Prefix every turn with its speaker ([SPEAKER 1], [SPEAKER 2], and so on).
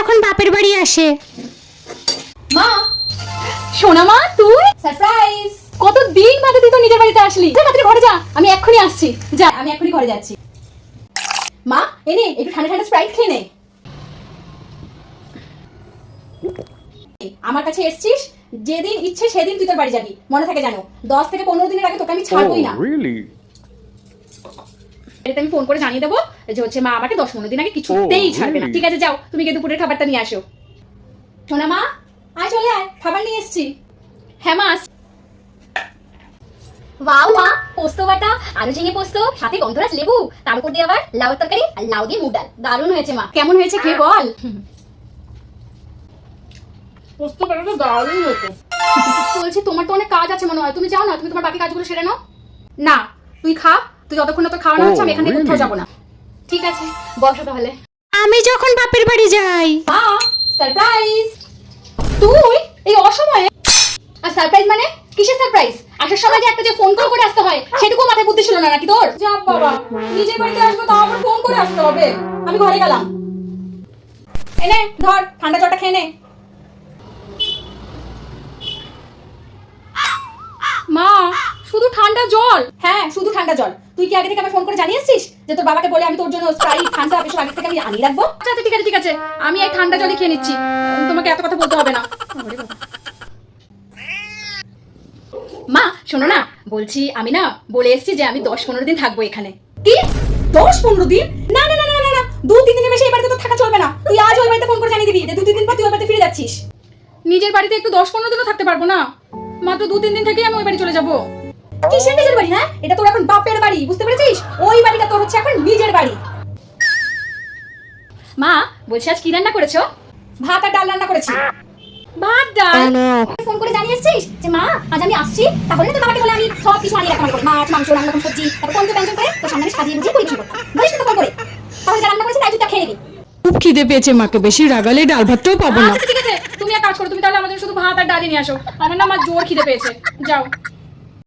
[SPEAKER 1] যখন বাপের বাড়ি আসে।
[SPEAKER 2] মা, সোনা মা, তুই সারপ্রাইজ! কতদিন বাদে তুই তো নিজের বাড়িতে আসলি। যা তাড়াতাড়ি ঘরে যা, আমি এক্ষুনি আসছি। যা, আমি এক্ষুনি ঘরে যাচ্ছি। মা, এনে একটু ঠান্ডা ঠান্ডা স্প্রাইট খেয়ে নে। আমার কাছে এসছিস, যেদিন ইচ্ছে সেদিন তুই তোর বাড়ি যাবি, মনে থাকে জানো। 10 থেকে 15 দিনের আগে তোকে আমি ছাড়বই না। এটা আমি ফোন করে জানিয়ে দেবো যে হচ্ছে মা আমাকে 10-15 দিন আগে কিছুতেই ছাড়বে না। ঠিক আছে, যাও, তুমি গিয়ে দুপুরের খাবারটা নিয়ে আসো। সোনা মা, আয়, চলে আয়, খাবার নিয়ে এসছি। হ্যাঁ মা।
[SPEAKER 3] ওয়াও মা, পোস্ত বাটা, আলু ঝিঙে পোস্ত, সাথে গন্ধরাজ লেবু, তার উপর দিয়ে আবার লাউয়ের তরকারি আর লাউ দিয়ে মুগ ডাল। দারুণ হয়েছে মা।
[SPEAKER 2] কেমন হয়েছে খেয়ে বল। পোস্ত বাটাটা দারুণ হয়েছে। বলছি তোমার তো অনেক কাজ আছে মনে হয়, তুমি যাও না, তুমি তোমার বাকি কাজগুলো সেরে নাও। না, তুই খা, তুই যতক্ষণ না তোর খাওয়ানো হচ্ছে আমি এখান থেকে কোথাও যাবো না। ঠিক আছে, বসো তাহলে।
[SPEAKER 1] আমি যখন বাপের বাড়ি যাই।
[SPEAKER 2] মা, সারপ্রাইজ! তুই এই অসময়ে? আর সারপ্রাইজ মানে কিসের সারপ্রাইজ? আসার সময় যে একটা যে ফোন করে আসতে হয় সেটুকু মাথায় বুদ্ধি ছিল না নাকি তোর? যা বাবা, নিজের বাড়িতে আসবো তাও আবার ফোন করে আসতে হবে। আমি ঘরে গেলাম। এনে ধর, ঠান্ডা জলটা খেয়ে নে। মা, শুধু ঠান্ডা জল? হ্যাঁ, শুধু ঠান্ডা জল। তুই কি আগে থেকে আমি ফোন করে জানিয়েছিস যে তোর বাবাকে বলে আমি তোর জন্য স্প্রাইট, ঠান্ডা এসব আগে থেকে আমি আনিয়ে রাখবো? আচ্ছা আচ্ছা, ঠিক আছে ঠিক আছে, আমি এই ঠান্ডা জলই খেয়ে নিচ্ছি, তোমাকে এত কথা বলতে হবে না। মা শোনো না, বলছি আমি না বলে এসেছি যে আমি 10-15 দিন থাকবো এখানে। কি 10-15 দিন? না না না না না না, 2-3 দিনের বেশি এই বাড়িতে তো থাকা চলবে না। তুই আজ ওই বাড়িতে ফোন করে জানিয়ে দিবি যে 2-3 দিন পর তুই ওই বাড়িতে ফিরে যাচ্ছিস। নিজের বাড়িতে একটু 10-15 দিনও থাকতে পারবো না, মাত্র 2-3 দিন থেকেই আমি ওই বাড়ি চলে যাবো। কিসের নিজের বাড়ি? হ্যাঁ, এটা তোর এখন বাপের বাড়ি, বুঝতে পেরেছিস? ওই বাড়িটা তোর হচ্ছে এখন নিজের বাড়ি। মা, বলছি আজ কি রান্না করেছো? ভাত আর ডাল রান্না করেছি। ভাত ডাল?
[SPEAKER 3] ফোন করে জানিয়ে এসেছিস যে মা আজ আমি আসছি, তাহলে তো বাবাকে বলে আমি সব কিছু আনিয়ে রাখলাম, মাছ মাংস নানা রকম সবজি, তারপর কোন ব্যঞ্জন করে তোর সামনে আমি সাজিয়ে বুঝিয়ে পরিবেশন করতাম। বলিস না তো ফোন করে, তাহলে যা রান্না করেছি তাই তুই তা খেয়ে নিবি।
[SPEAKER 1] খুব খিদে পেয়েছে, মাকে বেশি রাগালে ডাল ভাতটাও পাবো না।
[SPEAKER 2] আচ্ছা ঠিক আছে, তুমি এক কাজ করো, তুমি তাহলে আমাদের শুধু ভাত আর ডালি নিয়ে আসো। আমার না আমার জোর খিদে পেয়েছে, যাও।